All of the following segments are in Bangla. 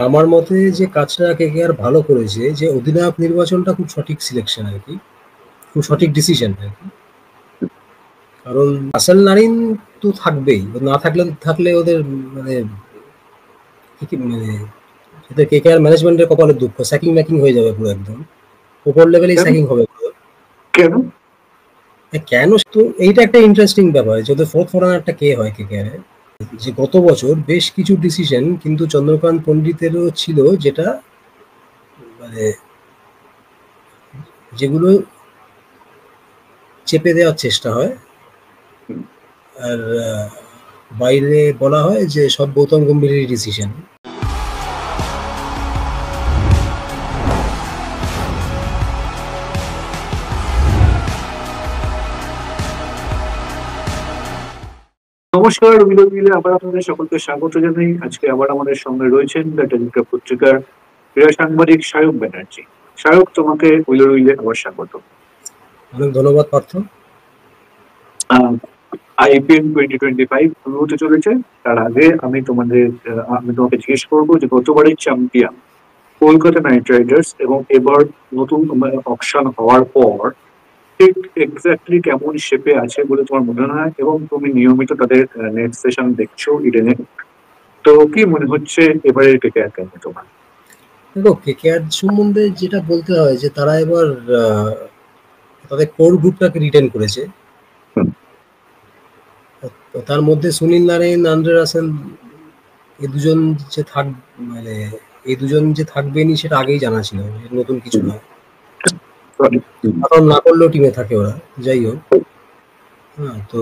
আমার মতে যে কাজটা কেকেআর ভালো করেছে যে অধিনায়ক নির্বাচনটা খুব সঠিক সিলেকশন আরকি। খুব সঠিক ডিসিশন আরকি। কারণ রাসেল নারিন তো থাকবেই। না থাকলে ওদের মানে মানে এদের কেকেআর ম্যানেজমেন্টের কপালের দুঃখ। স্যাকিং-ম্যাকিং হয়ে যাবে পুরো একদম। উপর লেভেলেই কেন? স্যাকিং হবে পুরো। কেন? কেন তো এইটা একটা ইন্টারেস্টিং ব্যাপার যে ওদের ফোর্থ ফরওয়ার্ডটা কে হয় কেকেআর এর? যে গত বছর বেশ কিছু ডিসিশন কিন্তু চন্দ্রকান্ত পণ্ডিতেরও ছিল যেটা মানে যেগুলো চেপে দেওয়ার চেষ্টা হয়। আর বাইরে বলা হয় যে সব গৌতম গম্ভীরেরই ডিসিশন। নমস্কার, অভিনব মিলে আবার আপনাদের সকলকে স্বাগত জানাই। আজকে আবার আমাদের সঙ্গে রয়েছেন দ্য টেলিগ্রাফ পত্রিকার ক্রীড়া সাংবাদিক সায়ক ব্যানার্জি। সায়ক, তোমাকে উইলে আবার স্বাগত। অনেক ধন্যবাদ পার্থ। আইপিএল 2025 শুরু হতে চলেছে। তার আগে আমি তোমাকে জিজ্ঞেস করবো যে গতবারের চ্যাম্পিয়ন কলকাতা নাইট রাইডার্স এবং এবার নতুন অকশন হওয়ার পর ঠিক এক্স্যাক্টলি কেমন শেপে আছে বলে তোমার মনে হয়, এবং তুমি নিয়মিত তাদের নেট সেশন দেখছো ইডেনে, তো কি মনে হচ্ছে এবারের কেকেআর কেমন তোমার? দেখো, কেকেআর সম্বন্ধে যেটা বলতে হয় যে তারা এবার তাদের কোর গ্রুপটাকে রিটেন করেছে। তার মধ্যে সুনীল নারায়ণ, আন্দ্রে রাসেল এই দুজন যে থাকবেনই সেটা আগেই জানা ছিল, নতুন কিছু নয়। এখন না করলেও টিমে থাকে ওরা, যাই হোক। হ্যাঁ, তো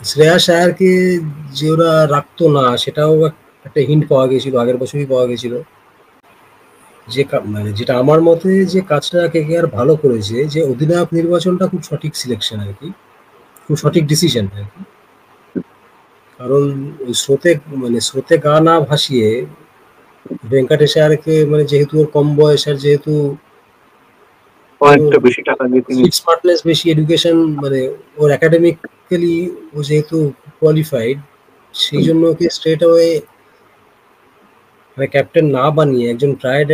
শ্রেয়াস আয়ারকে যে ওরা রাখতো না সেটাও একটা হিন্ট পাওয়া গেছিল, আগের বছরই পাওয়া গেছিল। যে যেটা আমার মতে যে কাজটা কেকেআর ভালো করেছে যে অধিনায়ক নির্বাচনটা খুব সঠিক সিলেকশন আরকি। খুব সঠিক ডিসিশন আরকি। কারণ ওই স্রোতে গা না ভাসিয়ে ভেঙ্কাটেশ আয়ারকে যেহেতু ওর কম বয়স আর যেহেতু অনেকটা বেশি টাকা দিয়ে তিনি স্মার্টনেস বেশি, এডুকেশন ওর একাডেমিক্যালি ও যেহেতু কোয়ালিফাইড, সেই জন্য ওকে স্ট্রেট অ্যাওয়ে ক্যাপ্টেন না বানিয়ে একজন ট্রায়েড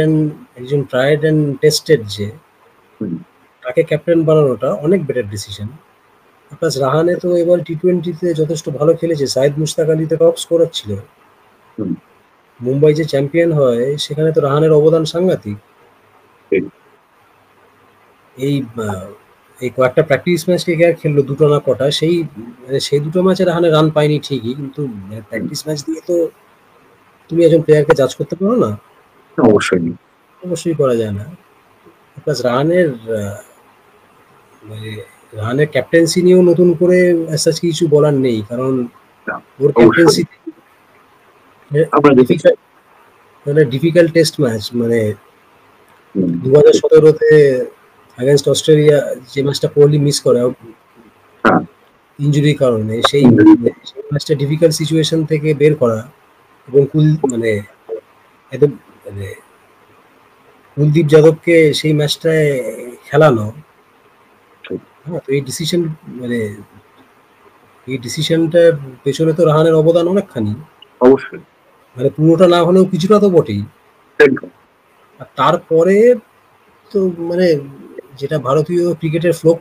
অ্যান্ড টেস্টেড যে তাকে ক্যাপ্টেন বানানোটা অনেক বেটার ডিসিশন। প্লাস রাহানে তো এবার টি-20তে যথেষ্ট ভালো খেলেছে। সাইদ মুশতাক আলী তো টপ স্কোরার ছিল। মুম্বাই যে চ্যাম্পিয়ন হয় সেখানে তো রাহানের অবদান সাংঘাতিক। এই কয়েকটা প্র্যাকটিস ম্যাচ কেকেআর খেললো, দুটো না কটা, সেই দুটো ম্যাচে রাহানে রান পায়নি ঠিকই, কিন্তু প্র্যাকটিস ম্যাচ দিয়ে তো তুমি একজন প্লেয়ারকে জাজ করতে পারো না। অবশ্যই করা যায় না। প্লাস রাহানের ক্যাপ্টেন্সি নিয়েও নতুন করে কিছু বলার নেই, কারণ ওর ক্যাপ্টেন্সি ডিফিকাল্ট টেস্ট ম্যাচ 2017-তে অ্যাগেন্স্ট অস্ট্রেলিয়া যে ম্যাচটা কোহলি মিস করে ইনজুরির কারণে, সেই ম্যাচটা ডিফিকাল্ট সিচুয়েশন থেকে বের করা এবং কুলদীপ যাদবকে সেই ম্যাচটায় খেলানো। হ্যাঁ, তো এই ডিসিশনটার পেছনে তো রাহানের অবদান অনেকখানি। অবশ্যই, পুরোটা না হলেও কিছুটা তো বটেই। আর তারপরে তো যেটা ভারতীয় ক্রিকেটের ফোক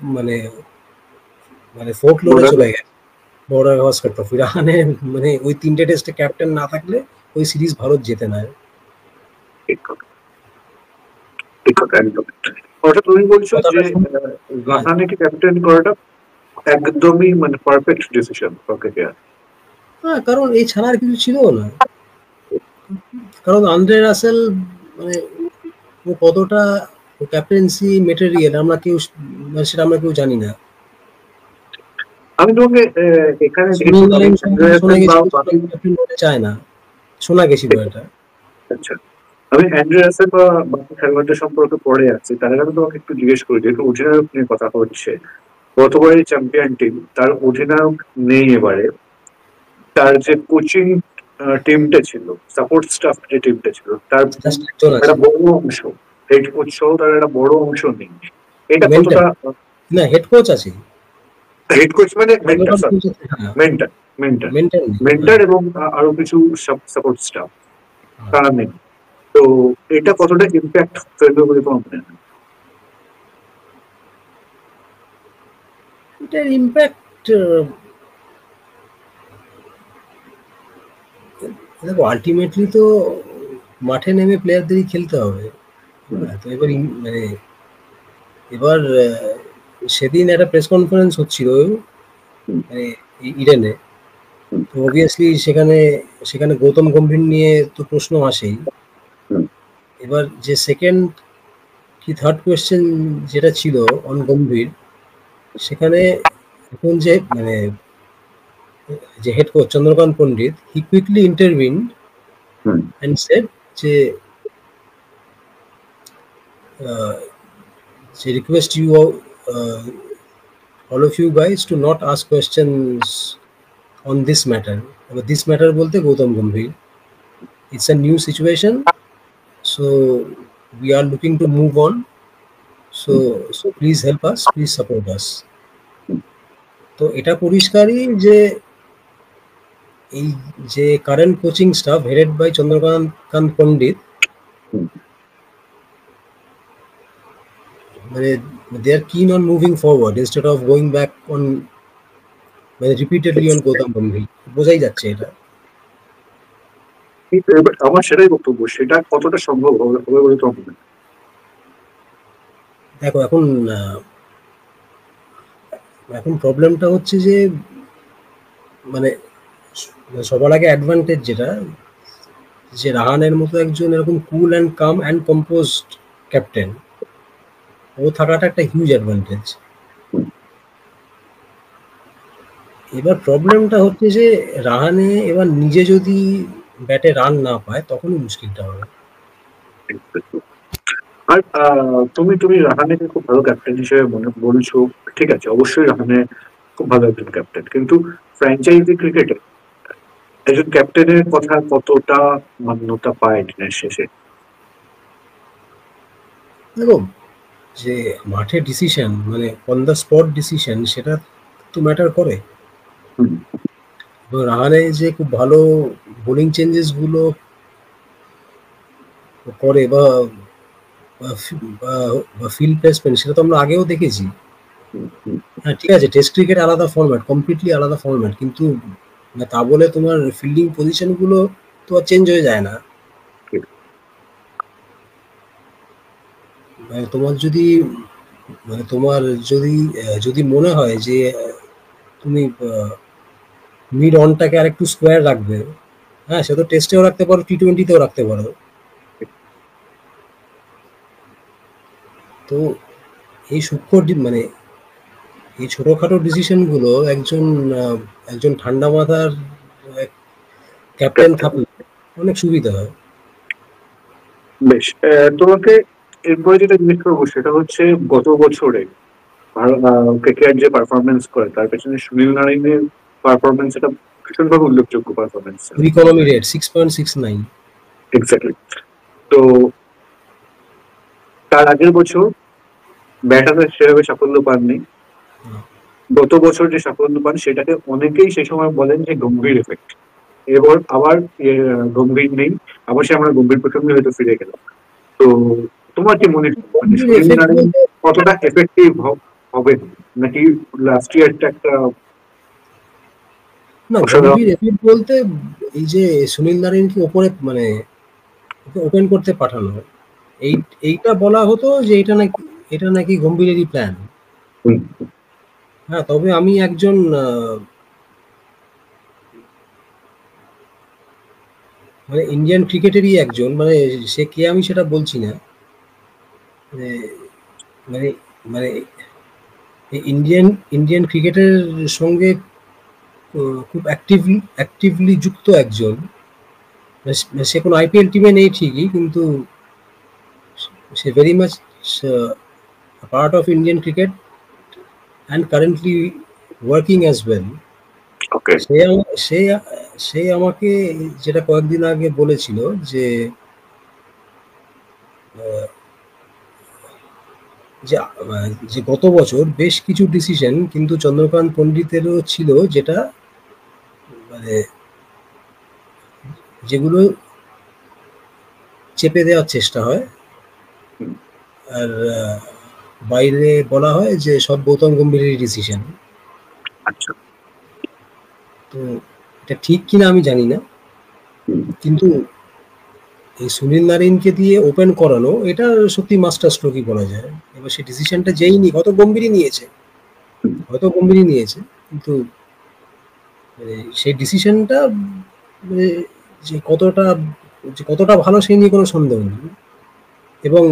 ফোকলোরে চলে গেছে, বর্ডার গাভাস্কর ট্রফি। রাহানে ওই 3টে টেস্টে ক্যাপ্টেন না থাকলে ওই সিরিজ ভারত জেতে না। তুমি বলছো যে রাহানেকে ক্যাপ্টেন করাটা একদমই পারফেক্ট ডিসিশন ফর কেকেআর। হ্যাঁ, কারণ এই ছাড়া আর কিছু ছিল না। কারণ আন্দ্রে রাসেল ও কতটা ক্যাপ্টেন্সি মেটেরিয়াল সেটা আমরা কেউ জানি না। আমি তোমাকে এখানে চায় না, শোনা গেছিল এটা। আচ্ছা, আমি অ্যান্ড্রে রাসেল বা বাকি খেলোয়াড়দের সম্পর্কে পরে আসছি, তার আগে আমি তোমাকে একটু জিজ্ঞেস করি, যেহেতু অধিনায়ক নিয়ে কথা হচ্ছে, গতবারের চ্যাম্পিয়ন টিম, তার অধিনায়ক নেই এবারে। তার যে কোচিং টিমটা ছিল, সাপোর্ট স্টাফ যে টিমটা ছিল, তার একটা বড় অংশ, হেড কোচ সহ তার একটা বড় অংশ নেই। এটা কতটা? না, হেড কোচ আছে। Head coach mentor. Mentor mentor নেই। মেন্টার এবং আরো কিছু সাপোর্ট স্টাফ তারা নেই। তো এটা কতটা ইম্প্যাক্ট ফেলবে বলে তোমার মনে হয়? এটার ইম্প্যাক্ট দেখো আলটিমেটলি তো মাঠে নেমে প্লেয়ারদেরই খেলতে হবে। হ্যাঁ, তো মানে এবার সেদিন একটা প্রেস কনফারেন্স হচ্ছিল মানে ইডেনে। তো অবভিয়াসলি সেখানে সেখানে গৌতম গম্ভীর নিয়ে তো প্রশ্ন আসেই। এবার যে সেকেন্ড কি থার্ড কোয়েশ্চেন যেটা ছিল অন গম্ভীর, সেখানে এখন যে মানে যে head coach Chandrakant Pandit he quickly intervene and said যে যে request you all of you guys to not ask questions on this matter. এবার this matter বলতে Gautam Gambhir, it's a new situation, so we are looking to move on, so please help us, please support us. তো এটা পরিষ্কারই যে এই যে current coaching staff headed by Chandrakant Pandit, মানে they are keen on moving forward instead of going back on মানে repeatedly on গৌতম গম্ভীর। বোঝাই যাচ্ছে এটা। কিন্তু এবার আমার সেটাই বক্তব্য, সেটা কতটা সম্ভব হবে বলে তোমার মনে হয়? দেখো এখন এখন প্রবলেমটা হচ্ছে যে মানে সবার আগে অ্যাডভান্টেজ যেটা, যে রাহানের মতো একজন এরকম cool and calm and composed captain ও থাকাটা একটা হিউজ অ্যাডভান্টেজ। এবার প্রবলেমটা হচ্ছে যে রাহানে এবার নিজে যদি ব্যাটে রান না পায় তখনই মুশকিলটা হবে। আর তুমি তুমি রাহানেকে খুব ভালো ক্যাপ্টেন হিসেবে মনে বলছো, ঠিক আছে, অবশ্যই রাহানে খুব ভালো একজন ক্যাপ্টেন, কিন্তু ফ্র্যাঞ্চাইজি ক্রিকেটে একজন ক্যাপ্টেনের কথা কতটা মান্যতা পায় দিনের শেষে? দেখো যে মাঠে ডিসিশন মানে অন দ্য স্পট ডিসিশন সেটা তো ম্যাটার করে। এবং রাহানে যে খুব ভালো বোলিং চেঞ্জেস গুলো করে বা ফিল্ড প্লেসমেন্ট সেটা তো আমরা আগেও দেখেছি। হ্যাঁ ঠিক আছে, টেস্ট ক্রিকেট আলাদা ফরম্যাট, কমপ্লিটলি আলাদা ফরম্যাট, কিন্তু তা বলে তোমার ফিল্ডিং পজিশন গুলো তো আর চেঞ্জ হয়ে যায় না। তোমার যদি মানে তোমার যদি যদি মনে হয় যে তুমি মিড অনটাকে আর একটু স্কোয়ার রাখবে, হ্যাঁ সে তো টেস্টেও রাখতে পারো, টি20তেও রাখতে পারো। তো এই সূক্ষ্ম মানে এই ছোটখাটো ডিসিশন গুলো একজন একজন ঠান্ডা মাথার ক্যাপ্টেন থাকলে অনেক সুবিধা হয়। বেশ, তোমাকে এরপরে যেটা জিজ্ঞেস করবো সেটা হচ্ছে গত বছরে কেকেআর যে পারফরমেন্স করে তার পেছনে সুনীল নারায়ণের পারফরমেন্স এটা ভীষণভাবে উল্লেখযোগ্য পারফরমেন্স। Economy rate 6.69। এক্স্যাক্টলি। তো তার আগের বছর ব্যাটারে সেভাবে সাফল্য পাননি, গত বছর যে সাফল্য পান সেটাকে অনেকেই সেই সময় বলেন যে গম্ভীর এফেক্ট। এবার আবার গম্ভীর নেই, আবার সে আমরা গম্ভীর প্রসঙ্গে হয়তো ফিরে গেলাম। তো তোমার কি মনে হয় মানে সুনীল নারায়ণ কতটা এফেক্টিভ হবে, নাকি লাস্ট ইয়ারটা একটা না গম্ভীর এফেক্ট বলতে এই যে সুনীল নারায়ণকে ওপরে মানে ওপেন করতে পাঠানো, এইটা বলা হতো যে এটা নাকি গম্ভীরেরই প্ল্যান। হ্যাঁ তবে আমি একজন মানে ইন্ডিয়ান ক্রিকেটেরই একজন, মানে সে কে আমি সেটা বলছি না, মানে মানে ইন্ডিয়ান ইন্ডিয়ান ক্রিকেটের সঙ্গে খুব অ্যাক্টিভলি যুক্ত একজন। সে কোনো আইপিএল টিমে নেই ঠিকই, কিন্তু সে very much part of Indian cricket and currently working as well. সে আমাকে যেটা কয়েকদিন আগে বলেছিল যে যে গত বছর বেশ কিছু ডিসিশন কিন্তু চন্দ্রকান্ত পণ্ডিতেরও ছিল যেটা মানে যেগুলো চেপে দেওয়ার চেষ্টা হয়, হুম। আর বাইরে বলা হয় যে সব গৌতম গম্ভীরেরই ডিসিশন। আচ্ছা। তো এটা ঠিক কিনা আমি জানি না, হুম। কিন্তু এই সুনীল নারিনকে দিয়ে ওপেন করানো এটা সত্যি মাস্টার স্ট্রোকই বলা যায়। এবার সেই ডিসিশনটা যেই নি, হয়তো গম্ভীরই নিয়েছে, হুম। কিন্তু সেই ডিসিশনটা মানে যে কতটা ভালো সেই নিয়ে কোনো সন্দেহ নেই। এবং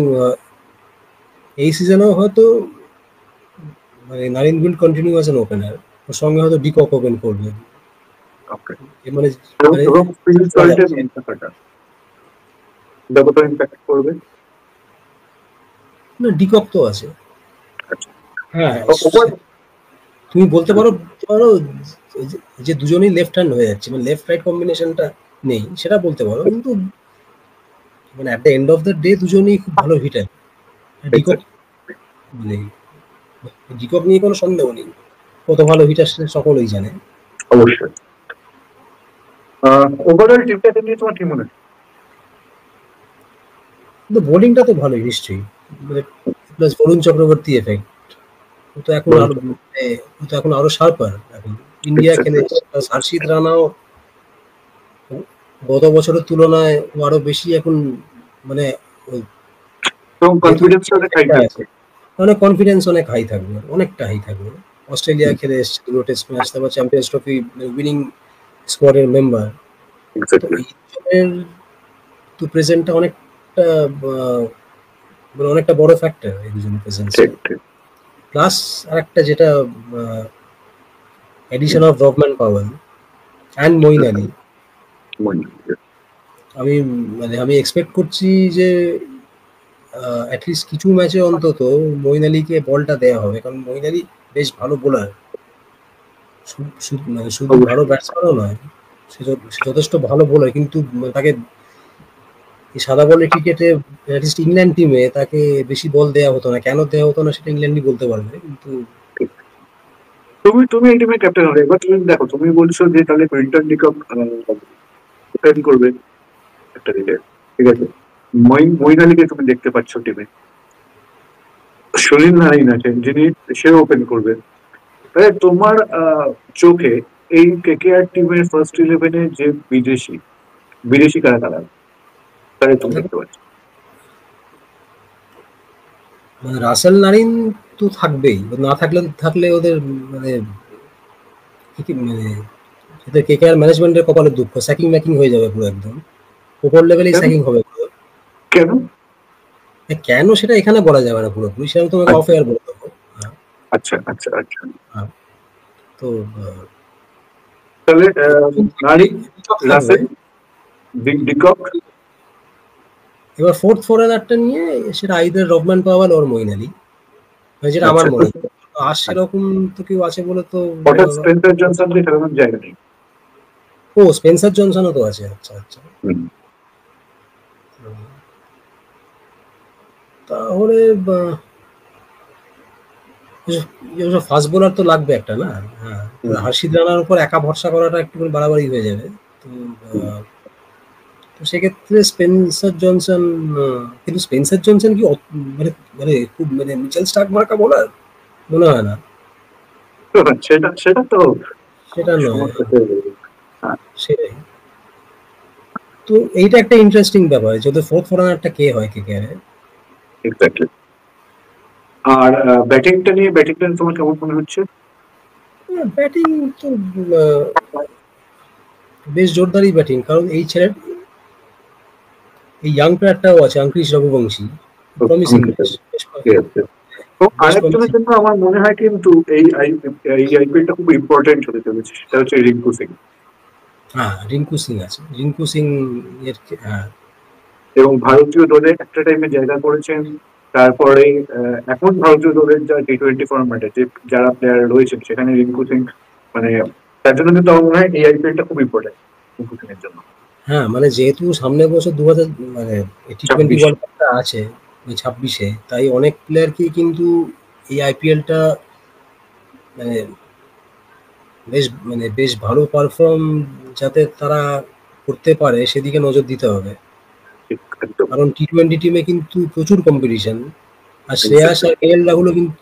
এই সিজনেও হয়তো মানে Narine will continue as an opener, ওর সঙ্গে হয়তো ডিকক ওপেন করবে। ওকে। মানে মানে এবং ফিল বলা সল্টের যাচ্ছে ব্যাপারটা কতটা ইম্প্যাক্ট করবে? না, ডিকক তো আছে। আচ্ছা। হ্যাঁ, ওভার। তুমি বলতে পারো যে দুজনেই লেফট হ্যান্ড হয়ে যাচ্ছে, মানে লেফট রাইট কম্বিনেশনটা নেই সেটা বলতে পারো, কিন্তু মানে at the end of the day দুজনেই খুব ভালো হিটার। ডিকক মানে ডিকক নিয়ে কোনো সন্দেহ নেই, কত ভালো হিটার সেটা সকলেই জানে। অবশ্যই। ওভারঅল টিমটাকে নিয়ে তোমার কি মনে হয়? কিন্তু বোলিংটা তো ভালোই নিশ্চয়ই, মানে প্লাস বরুণ চক্রবর্তী এফেক্ট। ও তো এখন বলুন আরো তো। মানে ও তো এখন আরো শার্পার এখন। ইন্ডিয়া খেলে এক্স্যাক্টলি। প্লাস হর্ষিত রানাও গত বছরের তুলনায় ও আরো বেশি এখন, মানে ওই এবং যেহেতু কনফিডেন্সটা অনেক হাই আছে, থাকবে। অনেক কনফিডেন্স অনেক হাই থাকবে, অনেকটা হাই থাকবে। অস্ট্রেলিয়া খেলে এসছে, দুটো টেস্ট ম্যাচ, তারপর চ্যাম্পিয়ন্স ট্রফি উইনিং স্কোয়াডের মেম্বার। তো এক্স্যাক্টলি। এই দুজনের তো প্রেজেন্টটা অনেকটা মানে অনেকটা বড় ফ্যাক্টর এই দুজনের প্রেজেন্সটা। ঠিক ঠিক। প্লাস আরেকটা যেটা addition of Rovman Powell and Moeen Ali. আমি এক্সপেক্ট করছি যে অ্যাটলিস্ট কিছু ম্যাচে অন্তত মঈন আলীকে বলটা দেওয়া হবে, কারণ মঈন আলী বেশ ভালো বোলার, মানে শুধু ভালো অবশ্যই। ব্যাটসম্যানও নয়, সে যথেষ্ট ভালো বোলার, কিন্তু তাকে এই সাদা বলের ক্রিকেটে অ্যাটলিস্ট ইংল্যান্ড টিমে তাকে বেশি বল দেওয়া হতো না, কেন দেওয়া হতো না সেটা ইংল্যান্ডই বলতে পারবে, কিন্তু ঠিক। তুমি তুমি এই টিমের ক্যাপ্টেন হবে, এবার তুমি দেখো, তুমি বলছো যে তাহলে কুইন্টন ডিকক ওপেন করবে একটা দিকে, ঠিক আছে। মঈন আলীকে তুমি দেখতে পাচ্ছ টিমে, সুনীল নারিন আছেন যিনি, সে ওপেন করবে। তাহলে তোমার চোখে এই কেকেআর টিমের ফার্স্ট ইলেভেনে যে বিদেশি বিদেশি কারা কারা তাহলে তুমি দেখতে পাচ্ছ? মানে রাসেল নারিন তো থাকবেই, না থাকলে ওদের মানে মানে এদের কেকেআর ম্যানেজমেন্টের কপালের দুঃখ, স্যাকিং ম্যাকিং হয়ে যাবে পুরো একদম, উপর লেভেলেই কেন? স্যাকিং হবে পুরো। কেন? কেন সেটা এখানে বলা যাবে না পুরোপুরি, সেটা আমি তোমাকে অফ আচ্ছা এয়ার বলে দেবো। হ্যাঁ, আচ্ছা আচ্ছা আচ্ছা। হ্যাঁ। তো তাহলে দুজন থাকবে, নারিন, ডিকক থাকবে। রাসেল, ডিকক। এবার ফোর্থ ফরেনারটা নিয়ে সেটা আইদার রহমান পাওয়াল ওর মঈন আলী, মানে যেটা আমার আচ্ছা। মনে হয়। আর সেরকম তো কেউ আছে বলে তো হঠাৎ স্পেন্সার জনসনকে খেলানোর জায়গা নেই। ও স্পেন্সার জনসনও তো আছে, আচ্ছা আচ্ছা। হুম। তাহলে ফাস্ট বোলার তো লাগবে একটা, না? হ্যাঁ, হুম। হর্ষিত রানার উপর একা ভরসা করাটা একটু বাড়াবাড়ি হয়ে যাবে। তো হুম। তো সেক্ষেত্রে স্পেন্সার জনসন, কিন্তু স্পেন্সার জনসন কি মানে মানে খুব মানে মিচেল স্টার্ক মার্কা বোলার মনে হয় না। সেটা সেটা তো সেটা নয়, সমস্যা হয়ে যাবে। হ্যাঁ, সেটাই। তো এইটা একটা ইন্টারেস্টিং ব্যাপার, যদি ফোর্থ ফরেনারটা কে হয় কেকেআর। এক্স্যাক্টলি। আর ব্যাটিংটা তোমার কেমন মনে হচ্ছে? ব্যাটিং তো আহ, বেশ জোরদারই ব্যাটিং, কারণ এই ইয়াং প্লেয়ারটাও আছে Angkrish Raghuvanshi, promising, Yes, yes. তো বেশ আরেকজনের প্রমিসিং। জন্য আমার মনে হয় কিন্তু এই আইপিএলটা খুব ইম্পর্টেন্ট হতে চলেছে, সেটা হচ্ছে রিঙ্কু সিং। হ্যাঁ, রিঙ্কু সিং আছে, রিঙ্কু সিং এর হ্যাঁ। এবং ভারতীয় দলে একটা টাইমে জায়গা করেছেন। তারপরে এখন ভারতীয় দলের যা টি-20 ফরম্যাটে যে যারা প্লেয়ার রয়েছেন সেখানে রিঙ্কু সিং, মানে তার জন্য কিন্তু আমার মনে হয় এই আইপিএলটা খুব ইম্পর্টেন্ট রিঙ্কু সিং এর জন্য। হ্যাঁ, মানে যেহেতু সামনের বছর 2000 মানে টি-20 26। ওয়ার্ল্ড কাপটা আছে ওই 26-এ, তাই অনেক প্লেয়ারকেই কিন্তু এই আইপিএলটা মানে বেশ ভালো পারফর্ম যাতে তারা করতে পারে সেদিকে নজর দিতে হবে। ঠিক, একদম কারণ টি-20 টিমে কিন্তু প্রচুর কম্পিটিশন। আর শ্রেয়াস exactly. আর কেএল রাহুলও কিন্তু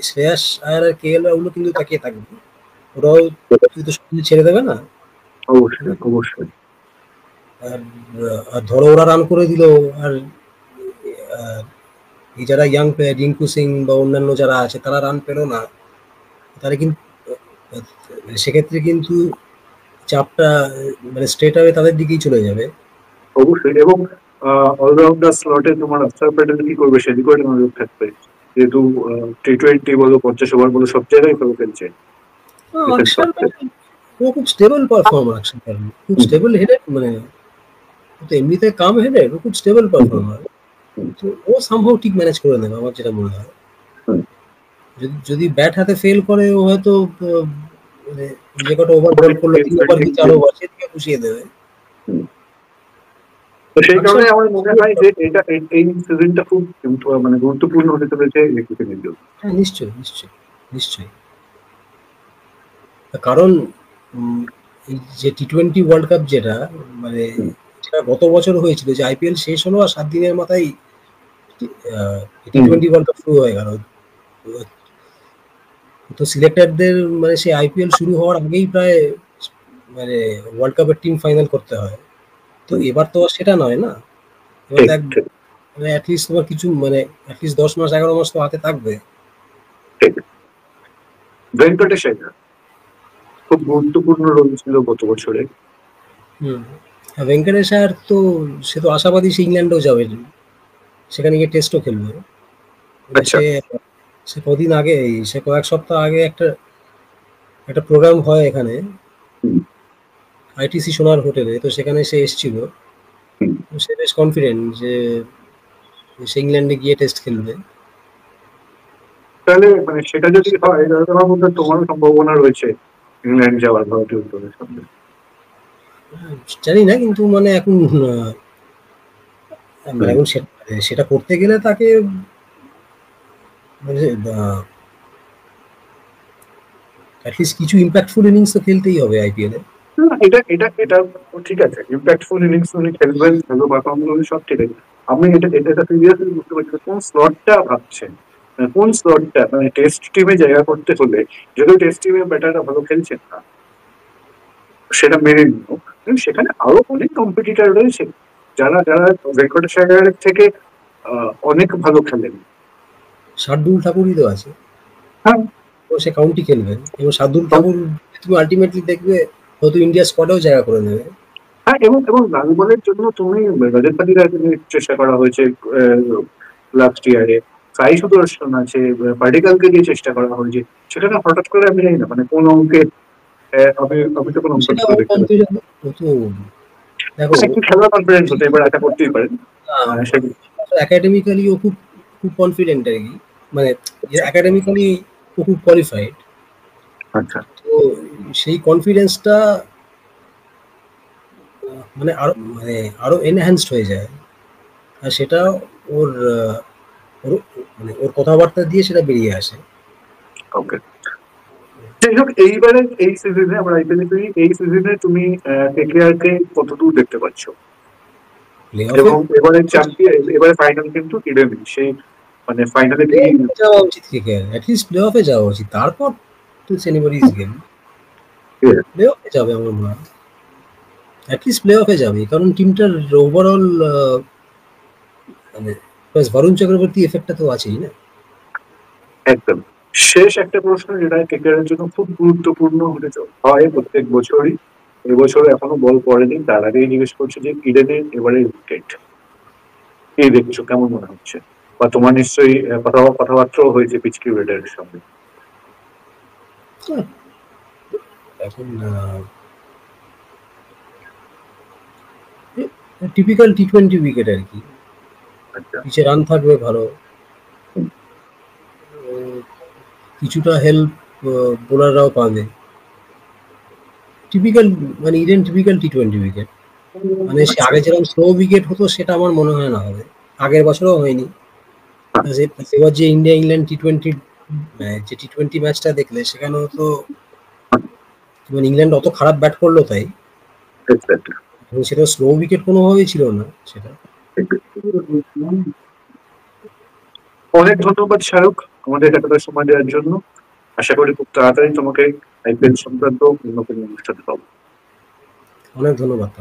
শ্রেয়াস আয়ার আর কেএল রাহুলও কিন্তু তাকিয়ে থাকবে। ওরাও কিন্তু সহজে ছেড়ে দেবে না। অবশ্যই অবশ্যই। আর আর ধরো ওরা রান করে দিল, আর এই যারা ইয়াং প্লেয়ার রিঙ্কু সিং বা অন্যান্য যারা আছে তারা রান পেল না, তারা কিন্তু সেক্ষেত্রে কিন্তু চাপটা স্ট্রেট আওয়ে তাদের দিকেই চলে যাবে। অবশ্যই, এবং অলরাউন্ডার স্লটে তোমার অক্ষর প্যাটেল কি করবে সেদিকেও একটা নজর থাকবে, যেহেতু টি-20 বলো 50 ওভার বলো সব জায়গায় ভালো খেলছে ডিফেন্স আকসার অফে। ও খুব স্টেবল পারফর্মার, আকসার খুব স্টেবল হেডেড, ও তো এমনিতে কাম হেডেড, ও খুব স্টেবল পারফর্মার। তো ও সম্ভব ঠিক ম্যানেজ করে নেবে আমার যেটা মনে হয়। যদি ব্যাট হাতে ফেল করে ও হয়তো যে কটা ওভার বল করলো 3 ওভার কি 4 ওভার সেদিকে পুষিয়ে দেবে। তো সেই আকসার কারণে আমার মনে হয় যে এটা এই সিজনটা খুব গুরুত্বপূর্ণ হতে চলেছে ক্রিকেটের জন্য। হ্যাঁ, নিশ্চয়ই নিশ্চয়ই নিশ্চয়ই। কারণ এই যে টি-20 ওয়ার্ল্ড কাপ যেটা মানে যেটা গত বছর হয়েছিল, যে আইপিএল শেষ হলো আর 7 দিনের মাথায় টি-20 ওয়ার্ল্ড কাপ শুরু হয়ে গেল। তো সিলেক্টরদের সেই আইপিএল শুরু হওয়ার আগেই প্রায় ওয়ার্ল্ড কাপের টিম ফাইনাল করতে হয়। তো এবার তো আর সেটা নয় না। এবার ঠিক দেখ, ঠিক অ্যাটলিস্ট তোমার কিছু অ্যাটলিস্ট 10 মাস 11 মাস তো হাতে থাকবে। ঠিক। ভেঙ্কটেশ আইয়ার খুব গুরুত্বপূর্ণ রোল ছিল গত বছরে। ভেঙ্কটেশ আয়ার তো সে তো আশাবাদী সে ইংল্যান্ডেও যাবে, সেখানে গিয়ে টেস্টও খেলবে। আচ্ছা। সে সে কদিন আগে, সে কয়েক সপ্তাহ আগে একটা একটা প্রোগ্রাম হয় এখানে আইটিসি সোনার হোটেলে, তো সেখানে সে এসেছিল। তো সে বেশ কনফিডেন্ট যে সে ইংল্যান্ডে গিয়ে টেস্ট খেলবে। তাহলে সেটা যদি হয় তাহলে আমার মধ্যে তোমারও সম্ভাবনা রয়েছে ইংল্যান্ড যাওয়ার ভারতীয় দলের সঙ্গে। জানি না, কিন্তু এখন এখন সেটা করতে গেলে তাকে অ্যাটলিস্ট কিছু ইম্প্যাক্টফুল ইনিংস তো খেলতেই হবে আইপিএল এ। এটা এটা এটা ঠিক আছে, ইম্প্যাক্টফুল ইনিংস উনি খেলবেন, ভালো পারফর্ম করবেন, সব ঠিক আছে। আপনি এটা এটা সিরিয়াসলি বুঝতে পারছেন কোন স্লটটা ভাবছেন, কোন স্লটটা টেস্ট টিমে জায়গা করতে হলে, যদিও টেস্ট টিমে ব্যাটাররা ভালো খেলছেন না সেটা মেনে নিও, কিন্তু সেখানে আরো অনেক কম্পিটিটর রয়েছে যারা যারা ভেঙ্কটেশ আইয়ারের থেকে অনেক ভালো খেলেন। শার্দুল ঠাকুরই তো আছে, হ্যাঁ, ও সে কাউন্টি খেলবে, এবং শার্দুল ঠাকুর তুমি আলটিমেটলি দেখবে হয়তো ইন্ডিয়া স্কোয়াডেও জায়গা করে নেবে। হ্যাঁ, এবং লাল বলের জন্য তুমি রজত পাটিদারকে চেষ্টা করা হয়েছে লাস্ট ইয়ারে, সাই সুদর্শন আছে, পার্টিকালকে দিয়ে চেষ্টা করা হয়েছে। সেটা না হঠাৎ করে আমি জানি না কোন অঙ্কে, আমি তো কোন অঙ্ক সেটা করে ওর দেখতে পাচ্ছি কনফিডেন্স, ও তো দেখো না। একটু খেলার কনফিডেন্স হতে এবার আশা করতেই পারেন সেগুলো। একাডেমিক্যালি ও খুব খুব কনফিডেন্ট আর কি, মানে একাডেমিক্যালি ও খুব কোয়ালিফাইড। আচ্ছা, তো সেই কনফিডেন্সটা আরো আরো এনহ্যান্সড হয়ে যায়, আর সেটা ওর ওর ওর কথাবার্তা দিয়ে সেটা বেরিয়ে আসে। ওকে। যাই হোক, এইবারে এই সিজনে আমরা আইপিএল এই সিজনে তুমি কেকেআর কে কতদূর দেখতে পাচ্ছ? প্লে অফে এবং এবারে চ্যাম্পিয়ন, এবারে ফাইনাল কিন্তু ইডেন, সেই ফাইনালে কি? যাওয়া উচিত, ক্রিকেট অ্যাটলিস্ট প্লে অফে যাওয়া উচিত, তারপর তো এনিবডিজ গেম। প্লে অফে যাবে আমার মনে হয়, অ্যাটলিস্ট প্লে অফে যাবে, কারণ টিমটার ওভারঅল বরুণ চক্রবর্তী এফেক্টটা তো আছেই না। একদম। শেষ একটা প্রশ্ন যেটা ক্রিকেটের জন্য খুব গুরুত্বপূর্ণ হতে হয় প্রত্যেক বছরই, এবছর এখনো বল পড়েনি, তার আগেই জিজ্ঞেস করছে যে ইডেনের এবারে উইকেট কে দেখছো, কেমন মনে হচ্ছে? বা তোমার নিশ্চয়ই কথাবার্তাও হয়েছে পিচ ক্রিকেটারের সঙ্গে। এখন টিপিক্যাল টি-20 উইকেট আর কি, আচ্ছা, পিছে রান থাকবে ভালো, কিছুটা হেল্প বোলাররাও পাবে। টিপিক্যাল ইডেন টিপিক্যাল টি-20 উইকেট, সে আচ্ছা, আগে যেরকম স্লো উইকেট হতো সেটা আমার মনে হয় না হবে, আগের বছরও হয়নি। এবার যে ইন্ডিয়া ইংল্যান্ড টি-20 যে টি-20 ম্যাচটা দেখলে সেখানেও তো এবং ইংল্যান্ড অত খারাপ ব্যাট করলো তাই, Exactly. এবং সেটা স্লো উইকেট কোনোভাবেই ছিল না সেটা। অনেক ধন্যবাদ শাহরুখ আমাদের এতটা সময় দেওয়ার জন্য। আশা করি খুব তাড়াতাড়ি তোমাকে আইপিএল সংক্রান্ত অন্য কোনো অনুষ্ঠানে পাবো। অনেক ধন্যবাদ।